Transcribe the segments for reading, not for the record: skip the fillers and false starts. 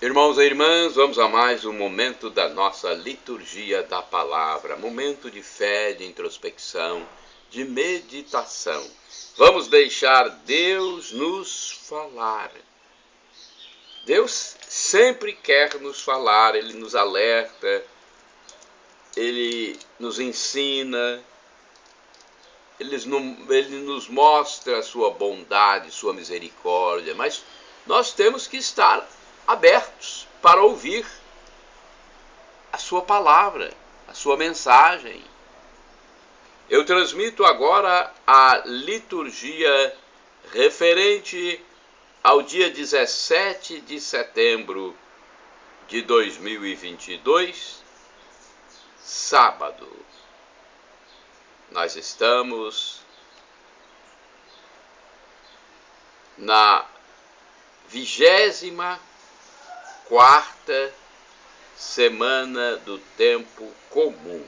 Irmãos e irmãs, vamos a mais um momento da nossa liturgia da palavra, momento de fé, de introspecção, de meditação. Vamos deixar Deus nos falar. Deus sempre quer nos falar, Ele nos alerta, Ele nos ensina, Ele nos mostra a sua bondade, sua misericórdia, mas nós temos que estar abertos para ouvir a sua palavra, a sua mensagem. Eu transmito agora a liturgia referente ao dia 17 de setembro de 2022, sábado. Nós estamos na 24ª semana do tempo comum.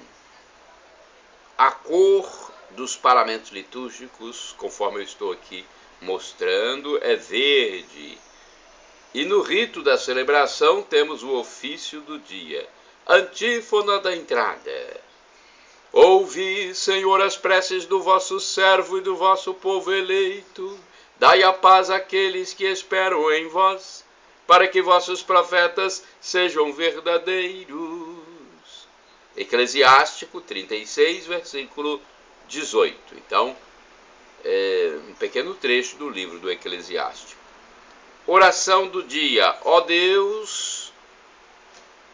A cor dos paramentos litúrgicos, conforme eu estou aqui mostrando, é verde. E no rito da celebração temos o ofício do dia. Antífona da entrada. Ouvi, Senhor, as preces do vosso servo e do vosso povo eleito. Dai a paz àqueles que esperam em vós, para que vossos profetas sejam verdadeiros. Eclesiástico 36, versículo 18. Então, um pequeno trecho do livro do Eclesiástico. Oração do dia. Ó Deus,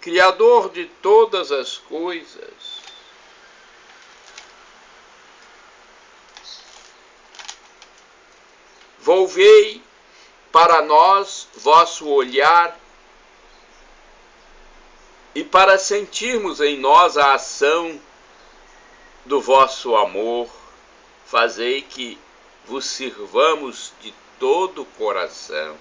Criador de todas as coisas, volvei para nós vosso olhar e para sentirmos em nós a ação do vosso amor, fazei que vos sirvamos de todo o coração.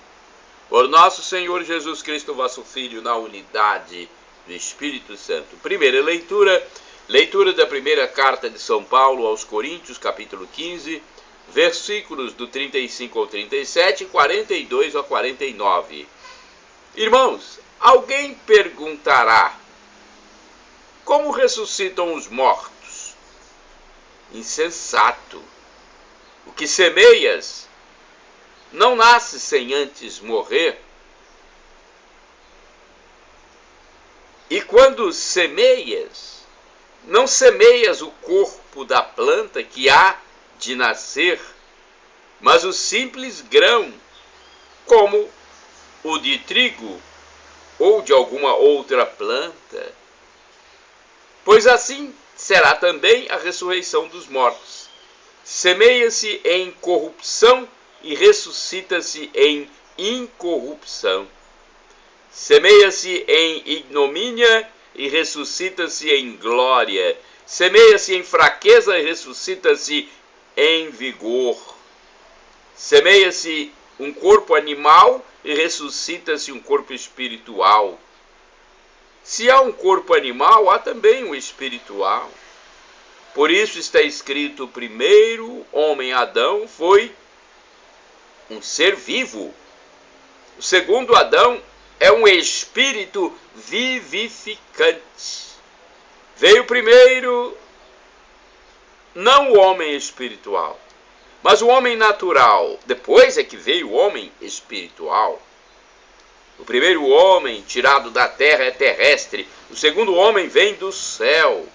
Por nosso Senhor Jesus Cristo, vosso Filho, na unidade do Espírito Santo. Primeira leitura da primeira carta de São Paulo aos Coríntios, capítulo 15, versículos do 35 ao 37 e 42 ao 49. Irmãos, alguém perguntará: como ressuscitam os mortos? Insensato! O que semeias não nasce sem antes morrer. E quando semeias, não semeias o corpo da planta que há de nascer, mas o simples grão, como o de trigo ou de alguma outra planta. Pois assim será também a ressurreição dos mortos. Semeia-se em corrupção e ressuscita-se em incorrupção. Semeia-se em ignomínia e ressuscita-se em glória. Semeia-se em fraqueza e ressuscita-se em vigor. Semeia-se um corpo animal e ressuscita-se um corpo espiritual. Se há um corpo animal, há também um espiritual. Por isso está escrito: o primeiro homem, Adão, foi um ser vivo. O segundo Adão é um espírito vivificante. Veio primeiro não o homem espiritual, mas o homem natural. Depois é que veio o homem espiritual. O primeiro homem tirado da terra é terrestre. O segundo homem vem do céu.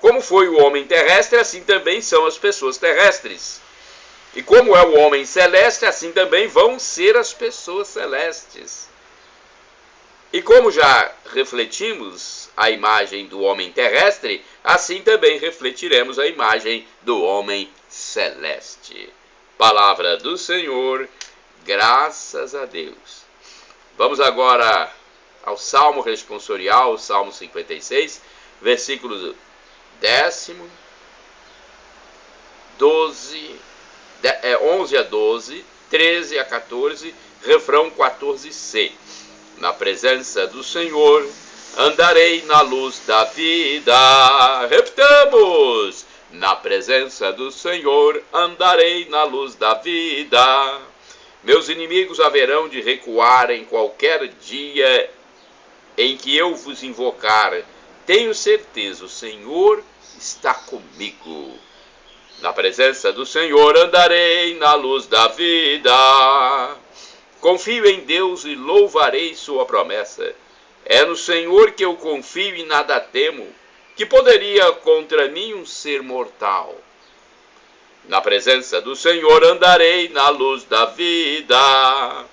Como foi o homem terrestre, assim também são as pessoas terrestres. E como é o homem celeste, assim também vão ser as pessoas celestes. E como já refletimos a imagem do homem terrestre, assim também refletiremos a imagem do homem celeste. Palavra do Senhor, graças a Deus. Vamos agora ao Salmo responsorial, o Salmo 56, versículos 11 a 12, 13 a 14, refrão 14c. Na presença do Senhor, andarei na luz da vida. Repitamos! Na presença do Senhor, andarei na luz da vida. Meus inimigos haverão de recuar em qualquer dia em que eu vos invocar. Tenho certeza, o Senhor está comigo. Na presença do Senhor andarei na luz da vida. Confio em Deus e louvarei sua promessa. É no Senhor que eu confio e nada temo. Que poderia contra mim um ser mortal? Na presença do Senhor andarei na luz da vida.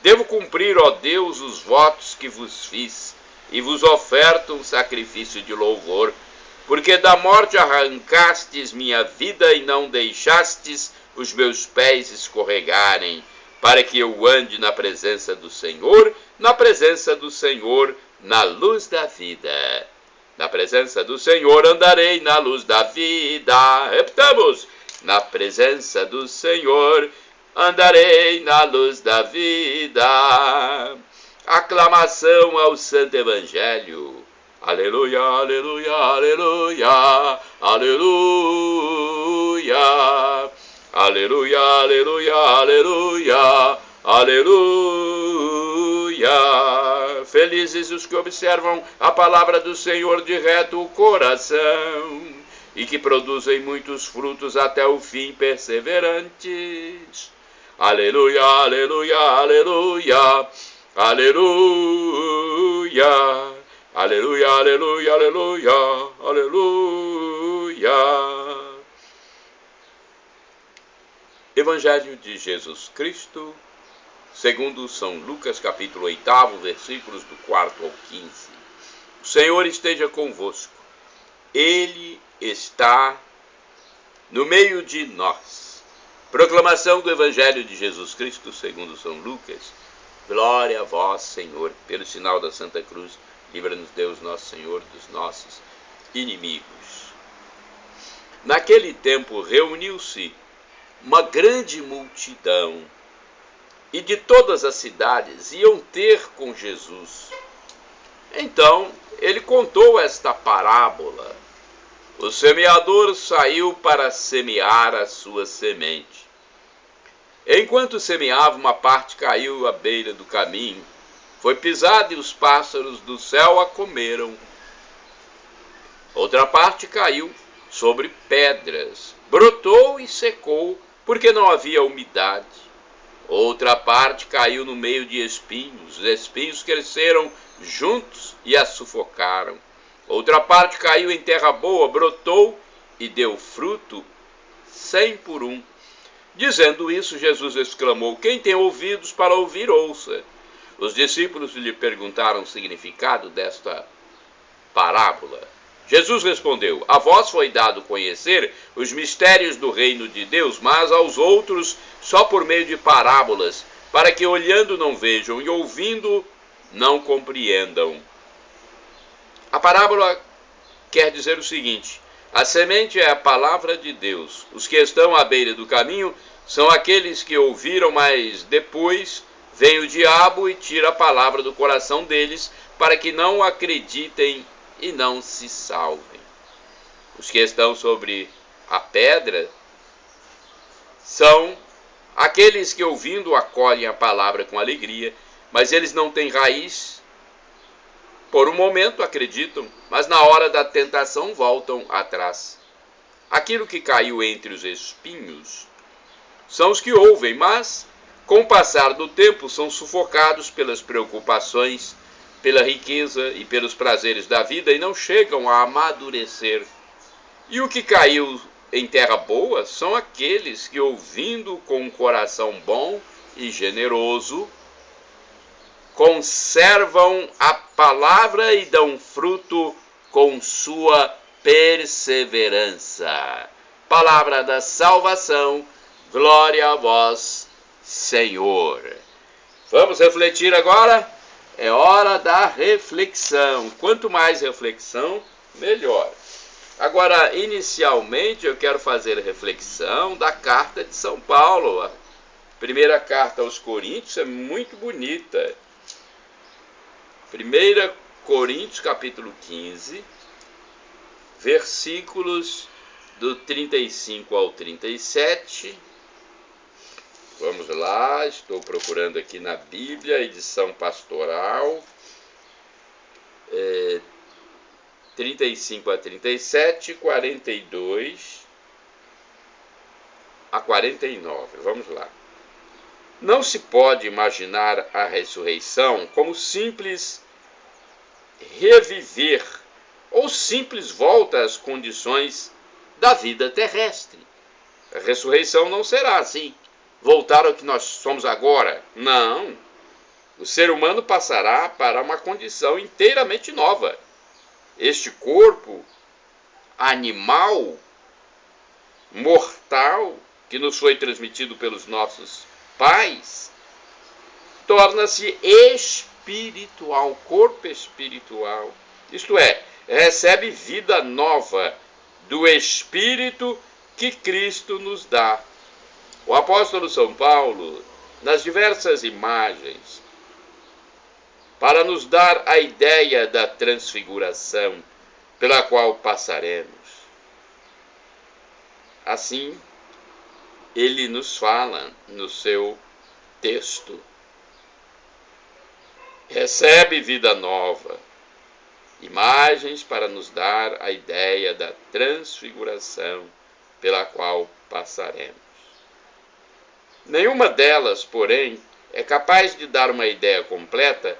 Devo cumprir, ó Deus, os votos que vos fiz, e vos oferto um sacrifício de louvor, porque da morte arrancastes minha vida e não deixastes os meus pés escorregarem, para que eu ande na presença do Senhor, na luz da vida. Na presença do Senhor andarei na luz da vida. Repitamos. Na presença do Senhor andarei na luz da vida. Aclamação ao Santo Evangelho. Aleluia, aleluia, aleluia, aleluia. Aleluia, aleluia, aleluia, aleluia. Felizes os que observam a palavra do Senhor de reto coração e que produzem muitos frutos até o fim perseverantes. Aleluia, aleluia, aleluia, aleluia, aleluia, aleluia, aleluia, aleluia. Evangelho de Jesus Cristo, segundo São Lucas, capítulo 8, versículos do 4 ao 15. O Senhor esteja convosco. Ele está no meio de nós. Proclamação do Evangelho de Jesus Cristo, segundo São Lucas. Glória a vós, Senhor. Pelo sinal da Santa Cruz, livra-nos Deus, nosso Senhor, dos nossos inimigos. Naquele tempo reuniu-se uma grande multidão, e de todas as cidades iam ter com Jesus. Então ele contou esta parábola. O semeador saiu para semear a sua semente. Enquanto semeava, uma parte caiu à beira do caminho, foi pisada e os pássaros do céu a comeram. Outra parte caiu sobre pedras, brotou e secou, porque não havia umidade. Outra parte caiu no meio de espinhos. Os espinhos cresceram juntos e a sufocaram. Outra parte caiu em terra boa, brotou e deu fruto 100 por 1. Dizendo isso, Jesus exclamou: quem tem ouvidos para ouvir, ouça. Os discípulos lhe perguntaram o significado desta parábola. Jesus respondeu: a vós foi dado conhecer os mistérios do reino de Deus, mas aos outros só por meio de parábolas, para que olhando não vejam e ouvindo não compreendam. A parábola quer dizer o seguinte: a semente é a palavra de Deus. Os que estão à beira do caminho são aqueles que ouviram, mas depois vem o diabo e tira a palavra do coração deles, para que não acreditem e não se salvem. Os que estão sobre a pedra são aqueles que, ouvindo, acolhem a palavra com alegria, mas eles não têm raiz. Por um momento acreditam, mas na hora da tentação voltam atrás. Aquilo que caiu entre os espinhos são os que ouvem, mas com o passar do tempo são sufocados pelas preocupações, pela riqueza e pelos prazeres da vida e não chegam a amadurecer. E o que caiu em terra boa são aqueles que, ouvindo com um coração bom e generoso, conservam a palavra e dão fruto com sua perseverança. Palavra da salvação, glória a vós, Senhor. Vamos refletir agora? É hora da reflexão. Quanto mais reflexão, melhor. Agora, inicialmente, eu quero fazer reflexão da carta de São Paulo. A primeira carta aos Coríntios é muito bonita. 1 Coríntios, capítulo 15, versículos do 35 ao 37 Vamos lá, estou procurando aqui na Bíblia, edição pastoral, 35 a 37, 42 a 49. Vamos lá. Não se pode imaginar a ressurreição como simples reviver ou simples volta às condições da vida terrestre. A ressurreição não será assim, voltar ao que nós somos agora. Não. O ser humano passará para uma condição inteiramente nova. Este corpo animal, mortal, que nos foi transmitido pelos nossos pais, torna-se espiritual, corpo espiritual. Isto é, recebe vida nova do Espírito que Cristo nos dá. O apóstolo São Paulo, nas diversas imagens, para nos dar a ideia da transfiguração pela qual passaremos. Assim, ele nos fala no seu texto. Recebe vida nova, imagens para nos dar a ideia da transfiguração pela qual passaremos. Nenhuma delas, porém, é capaz de dar uma ideia completa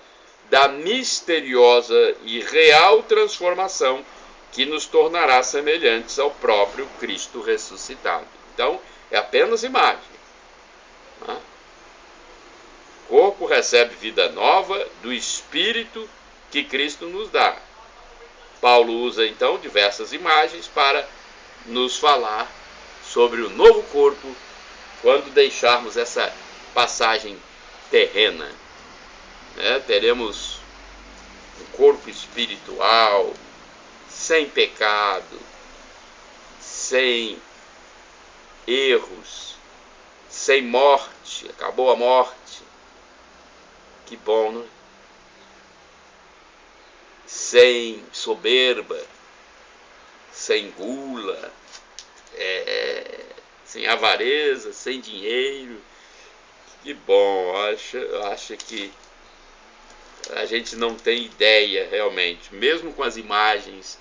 da misteriosa e real transformação que nos tornará semelhantes ao próprio Cristo ressuscitado. Então, é apenas imagem. O corpo recebe vida nova do Espírito que Cristo nos dá. Paulo usa, então, diversas imagens para nos falar sobre o novo corpo quando deixarmos essa passagem terrena. Teremos um corpo espiritual, sem pecado, sem erros, sem morte. Acabou a morte. Que bom, não é? Sem soberba, sem gula, sem avareza, sem dinheiro. Que bom, acho que a gente não tem ideia realmente, mesmo com as imagens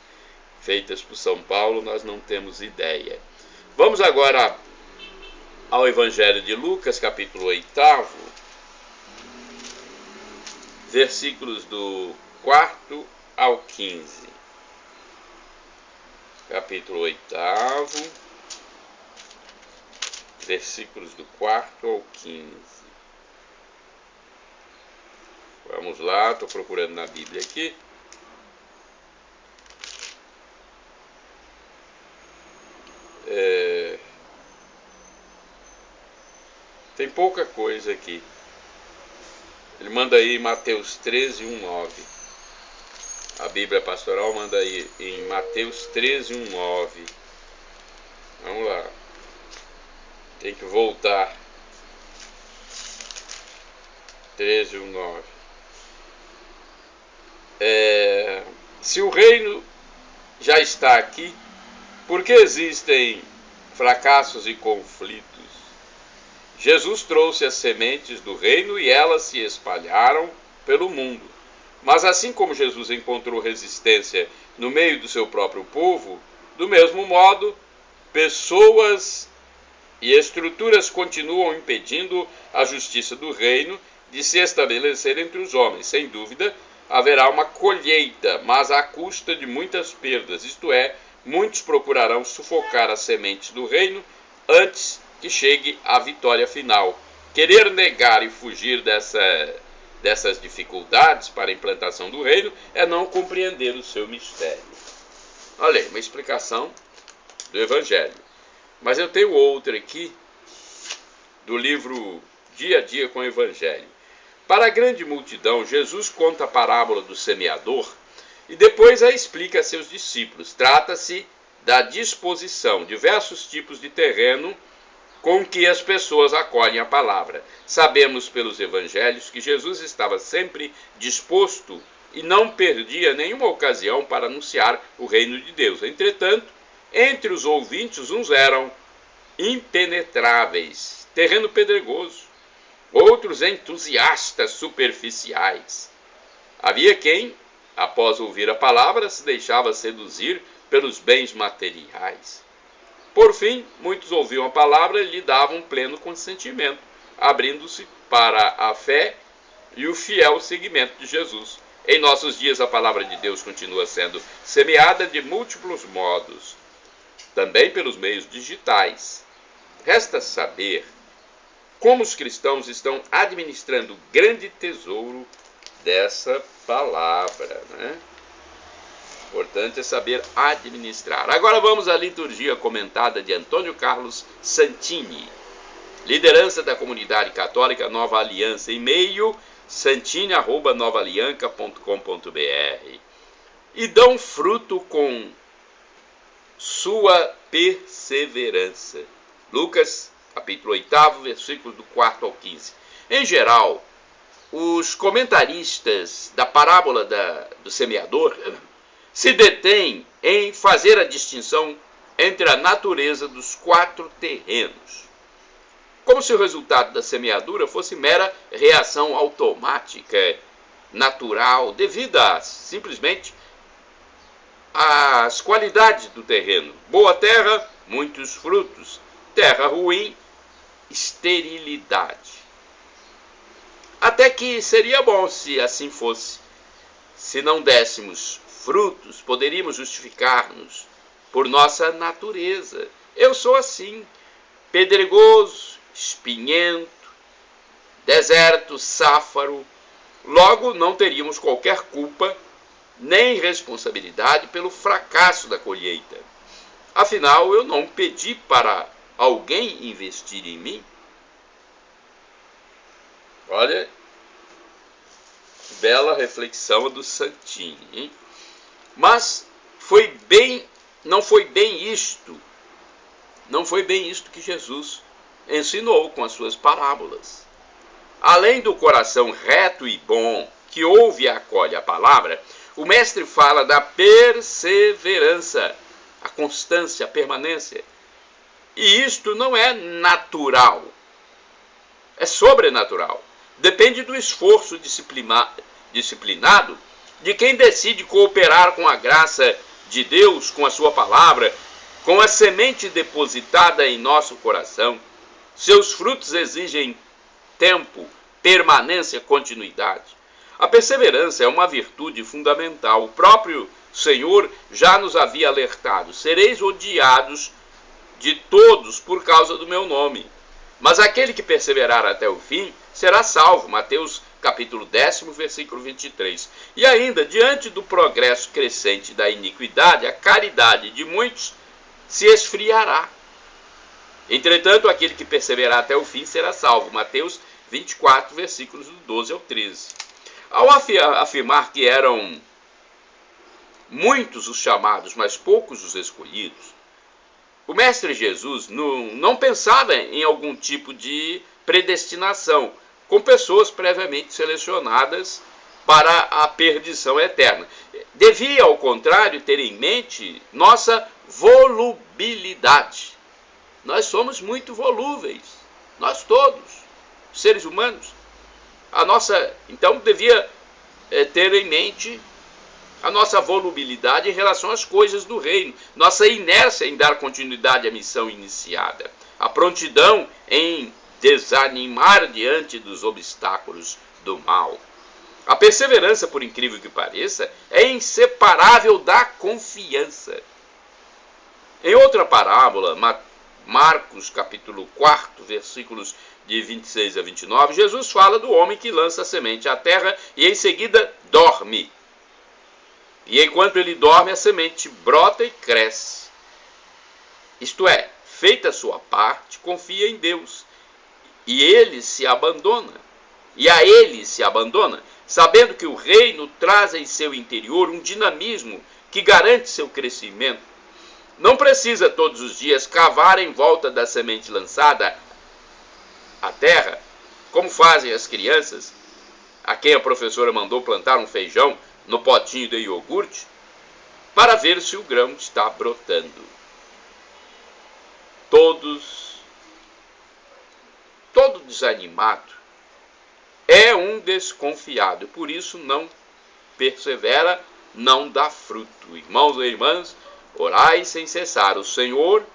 feitas por São Paulo, nós não temos ideia. Vamos agora ao Evangelho de Lucas, capítulo 8, versículos do 4 ao 15. Capítulo 8, versículos do 4 ao 15. Vamos lá, estou procurando na Bíblia aqui. Tem pouca coisa aqui. Ele manda aí Mateus 13, 1, 9. A Bíblia Pastoral manda aí em Mateus 13, 1, 9. Vamos lá. Tem que voltar. 13, 1, 9. Se o reino já está aqui, por que existem fracassos e conflitos? Jesus trouxe as sementes do reino e elas se espalharam pelo mundo. Mas assim como Jesus encontrou resistência no meio do seu próprio povo, do mesmo modo, pessoas e estruturas continuam impedindo a justiça do reino de se estabelecer entre os homens. Sem dúvida, haverá uma colheita, mas à custa de muitas perdas. Isto é, muitos procurarão sufocar as sementes do reino antes que chegue a vitória final. Querer negar e fugir dessas dificuldades para a implantação do reino é não compreender o seu mistério. Olha aí, uma explicação do Evangelho. Mas eu tenho outra aqui, do livro Dia a Dia com o Evangelho. Para a grande multidão, Jesus conta a parábola do semeador e depois a explica a seus discípulos. Trata-se da disposição, diversos tipos de terreno com que as pessoas acolhem a palavra. Sabemos pelos evangelhos que Jesus estava sempre disposto e não perdia nenhuma ocasião para anunciar o reino de Deus. Entretanto, entre os ouvintes, uns eram impenetráveis, terreno pedregoso, outros entusiastas superficiais. Havia quem, após ouvir a palavra, se deixava seduzir pelos bens materiais. Por fim, muitos ouviam a palavra e lhe davam pleno consentimento, abrindo-se para a fé e o fiel seguimento de Jesus. Em nossos dias, a palavra de Deus continua sendo semeada de múltiplos modos, também pelos meios digitais. Resta saber como os cristãos estão administrando o grande tesouro dessa palavra, né? Importante é saber administrar. Agora vamos à liturgia comentada de Antônio Carlos Santini, liderança da comunidade católica Nova Aliança, e-mail santini@novaalianca.com.br. E dão fruto com sua perseverança. Lucas, capítulo 8, versículos do 4 ao 15. Em geral, os comentaristas da parábola do semeador se detêm em fazer a distinção entre a natureza dos 4 terrenos, como se o resultado da semeadura fosse mera reação automática, natural, devido simplesmente às qualidades do terreno. Boa terra, muitos frutos. Terra ruim, esterilidade. Até que seria bom se assim fosse. Se não dessemos frutos, poderíamos justificar-nos por nossa natureza. Eu sou assim, pedregoso, espinhento, deserto, sáfaro. Logo, não teríamos qualquer culpa nem responsabilidade pelo fracasso da colheita. Afinal, eu não pedi para alguém investir em mim. Olha, bela reflexão do Santini, hein? Mas não foi bem isto que Jesus ensinou com as suas parábolas. Além do coração reto e bom que ouve e acolhe a palavra, o mestre fala da perseverança, a constância, a permanência. E isto não é natural, é sobrenatural. Depende do esforço disciplinado de quem decide cooperar com a graça de Deus, com a sua palavra, com a semente depositada em nosso coração. Seus frutos exigem tempo, permanência, continuidade. A perseverança é uma virtude fundamental. O próprio Senhor já nos havia alertado: sereis odiados de todos por causa do meu nome. Mas aquele que perseverar até o fim será salvo. Mateus capítulo 10, versículo 23. E ainda, diante do progresso crescente da iniquidade, a caridade de muitos se esfriará. Entretanto, aquele que perseverar até o fim será salvo. Mateus 24, versículos do 12 ao 13. Ao afirmar que eram muitos os chamados, mas poucos os escolhidos, o Mestre Jesus não pensava em algum tipo de predestinação, com pessoas previamente selecionadas para a perdição eterna. Devia, ao contrário, ter em mente nossa volubilidade. Nós somos muito volúveis, nós todos, seres humanos. Então devia ter em mente a nossa volubilidade em relação às coisas do reino, nossa inércia em dar continuidade à missão iniciada, a prontidão em desanimar diante dos obstáculos do mal. A perseverança, por incrível que pareça, é inseparável da confiança. Em outra parábola, Marcos capítulo 4, versículos de 26 a 29, Jesus fala do homem que lança a semente à terra e em seguida dorme. E enquanto ele dorme, a semente brota e cresce. Isto é, feita a sua parte, confia em Deus. E a ele se abandona, sabendo que o reino traz em seu interior um dinamismo que garante seu crescimento. Não precisa todos os dias cavar em volta da semente lançada à terra, como fazem as crianças, a quem a professora mandou plantar um feijão no potinho de iogurte, para ver se o grão está brotando. todo desanimado é um desconfiado, por isso não persevera, não dá fruto. Irmãos e irmãs, orai sem cessar. O Senhor,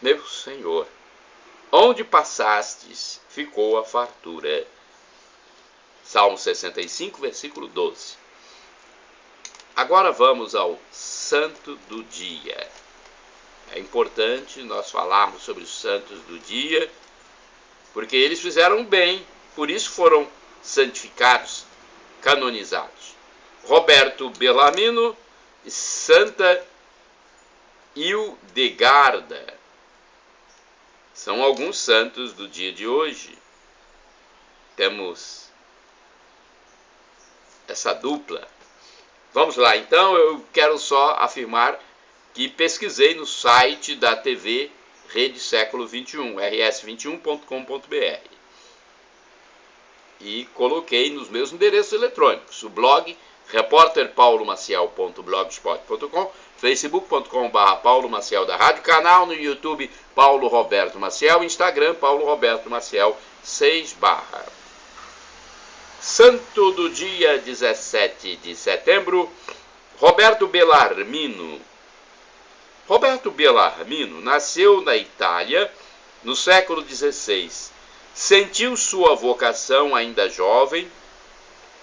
meu Senhor, onde passastes, ficou a fartura. Salmo 65, versículo 12. Agora vamos ao santo do dia. É importante nós falarmos sobre os santos do dia, porque eles fizeram bem, por isso foram santificados, canonizados. Roberto Bellarmino e Santa Hildegarda são alguns santos do dia de hoje. Temos essa dupla. Vamos lá, então eu quero só afirmar que pesquisei no site da TV Rede Século XXI, rs21.com.br, e coloquei nos meus endereços eletrônicos, o blog repórterpaulomaciel.blogspot.com, facebook.com/Paulo Maciel da Rádio, canal no YouTube Paulo Roberto Maciel, Instagram Paulo Roberto Maciel 6/. Santo do dia 17 de setembro, Roberto Bellarmino. Roberto Bellarmino nasceu na Itália no século XVI. Sentiu sua vocação ainda jovem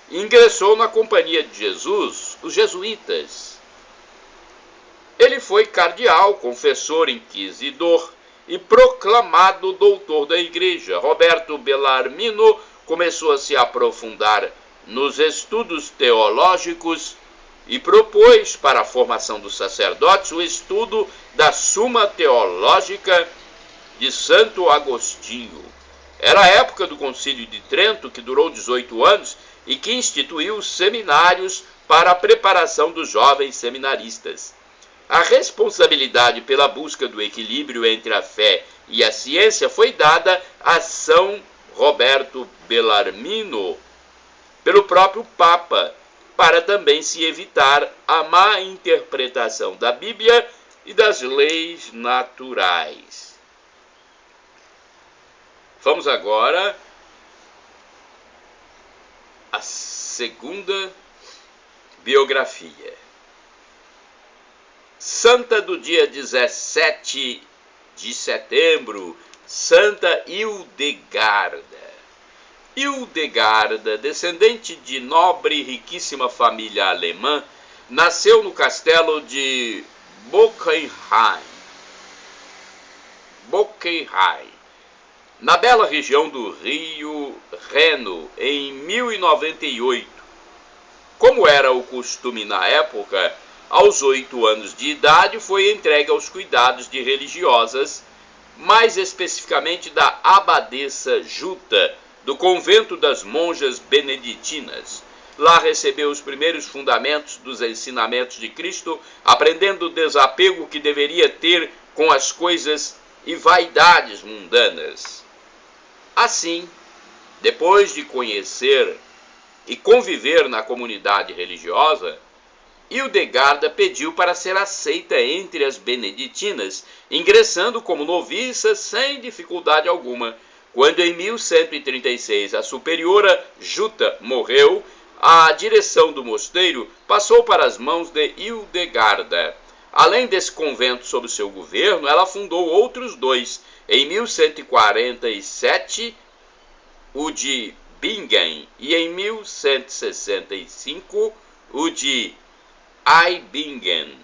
e ingressou na Companhia de Jesus, os jesuítas. Ele foi cardeal, confessor, inquisidor e proclamado doutor da Igreja. Roberto Bellarmino começou a se aprofundar nos estudos teológicos e propôs para a formação dos sacerdotes o estudo da Suma Teológica de Santo Agostinho. Era a época do Concílio de Trento, que durou 18 anos e que instituiu os seminários para a preparação dos jovens seminaristas. A responsabilidade pela busca do equilíbrio entre a fé e a ciência foi dada a São Roberto Bellarmino pelo próprio Papa, para também se evitar a má interpretação da Bíblia e das leis naturais. Vamos agora à segunda biografia. Santa do dia 17 de setembro, Santa Hildegarda. Hildegarda, descendente de nobre e riquíssima família alemã, nasceu no castelo de Bockenheim, na bela região do rio Reno, em 1098. Como era o costume na época, aos 8 anos de idade foi entregue aos cuidados de religiosas, mais especificamente da abadesa Juta, do convento das monjas beneditinas. Lá recebeu os primeiros fundamentos dos ensinamentos de Cristo, aprendendo o desapego que deveria ter com as coisas e vaidades mundanas. Assim, depois de conhecer e conviver na comunidade religiosa, Hildegarda pediu para ser aceita entre as beneditinas, ingressando como noviça sem dificuldade alguma. Quando em 1136 a superiora Juta morreu, a direção do mosteiro passou para as mãos de Hildegarda. Além desse convento sob seu governo, ela fundou outros 2. Em 1147, o de Bingen, e em 1165, o de Eibingen,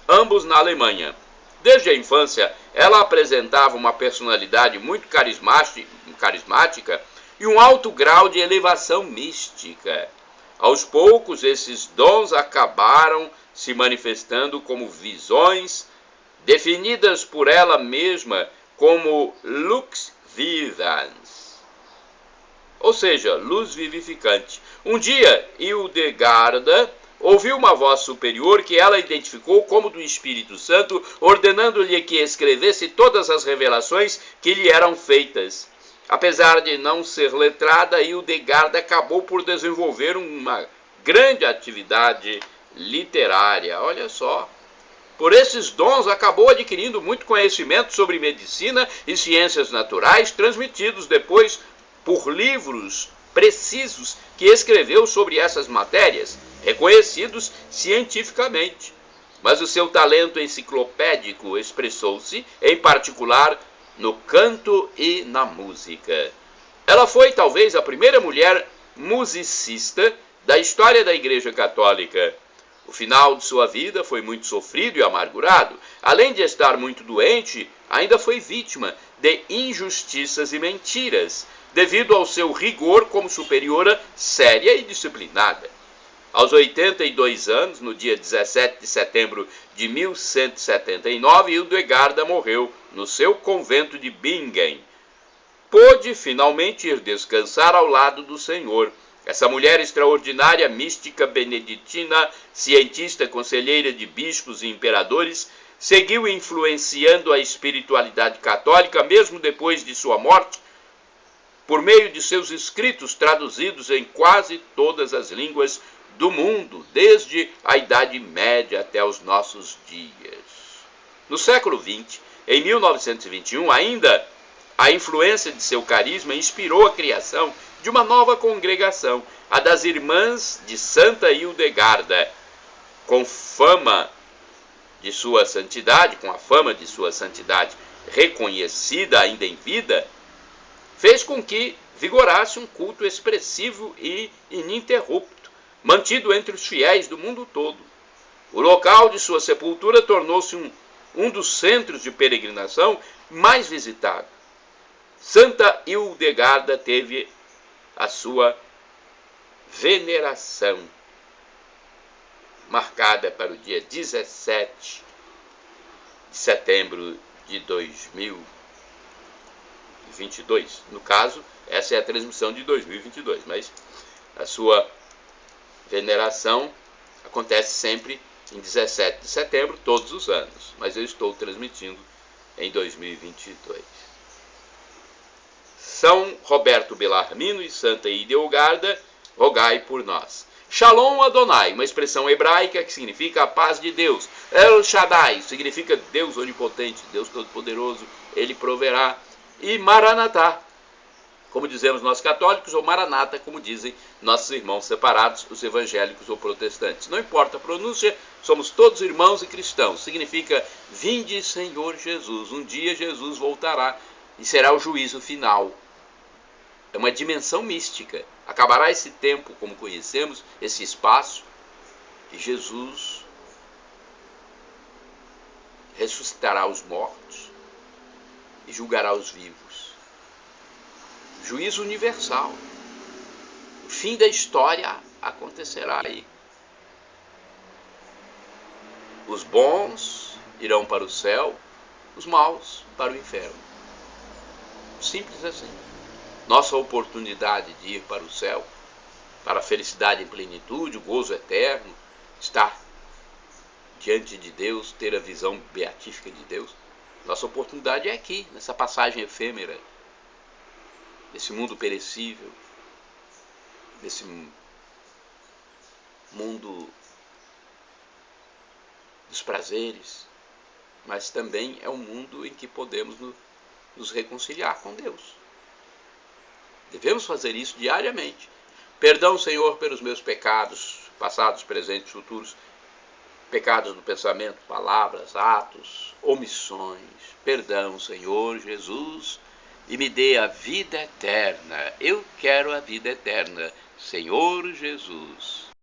ambos na Alemanha. Desde a infância, ela apresentava uma personalidade muito carismática e um alto grau de elevação mística. Aos poucos, esses dons acabaram se manifestando como visões, definidas por ela mesma como lux vivans, ou seja, luz vivificante. Um dia, Hildegarda ouviu uma voz superior que ela identificou como do Espírito Santo, ordenando-lhe que escrevesse todas as revelações que lhe eram feitas. Apesar de não ser letrada, Hildegarda acabou por desenvolver uma grande atividade literária. Olha só. Por esses dons, acabou adquirindo muito conhecimento sobre medicina e ciências naturais, transmitidos depois por livros precisos que escreveu sobre essas matérias, reconhecidos cientificamente. Mas o seu talento enciclopédico expressou-se, em particular, no canto e na música. Ela foi, talvez, a primeira mulher musicista da história da Igreja Católica. O final de sua vida foi muito sofrido e amargurado. Além de estar muito doente, ainda foi vítima de injustiças e mentiras, devido ao seu rigor como superiora séria e disciplinada. Aos 82 anos, no dia 17 de setembro de 1179, Hildegarda morreu no seu convento de Bingen. Pôde finalmente ir descansar ao lado do Senhor. Essa mulher extraordinária, mística, beneditina, cientista, conselheira de bispos e imperadores, seguiu influenciando a espiritualidade católica mesmo depois de sua morte, por meio de seus escritos traduzidos em quase todas as línguas do mundo, desde a Idade Média até os nossos dias. No século XX, em 1921, ainda a influência de seu carisma inspirou a criação de uma nova congregação, a das Irmãs de Santa Hildegarda, com a fama de sua santidade reconhecida ainda em vida, fez com que vigorasse um culto expressivo e ininterrupto, mantido entre os fiéis do mundo todo. O local de sua sepultura tornou-se um dos centros de peregrinação mais visitados. Santa Hildegarda teve a sua veneração marcada para o dia 17 de setembro de 2022. No caso, essa é a transmissão de 2022, mas a sua veneração acontece sempre em 17 de setembro, todos os anos, mas eu estou transmitindo em 2022. São Roberto Bellarmino e Santa Hildegarda, rogai por nós. Shalom Adonai, uma expressão hebraica que significa a paz de Deus. El Shaddai significa Deus onipotente, Deus todo-poderoso, Ele proverá. E Maranatá, como dizemos nós católicos, ou Maranata, como dizem nossos irmãos separados, os evangélicos ou protestantes. Não importa a pronúncia, somos todos irmãos e cristãos. Significa, vinde Senhor Jesus. Um dia Jesus voltará e será o juízo final. É uma dimensão mística. Acabará esse tempo, como conhecemos, esse espaço, e Jesus ressuscitará os mortos e julgará os vivos. Juízo universal. O fim da história acontecerá aí. Os bons irão para o céu, os maus para o inferno. Simples assim. Nossa oportunidade de ir para o céu, para a felicidade em plenitude, o gozo eterno, estar diante de Deus, ter a visão beatífica de Deus. Nossa oportunidade é aqui, nessa passagem efêmera, desse mundo perecível, desse mundo dos prazeres, mas também é um mundo em que podemos nos reconciliar com Deus. Devemos fazer isso diariamente. Perdão, Senhor, pelos meus pecados, passados, presentes, futuros, pecados do pensamento, palavras, atos, omissões. Perdão, Senhor Jesus, e me dê a vida eterna. Eu quero a vida eterna, Senhor Jesus.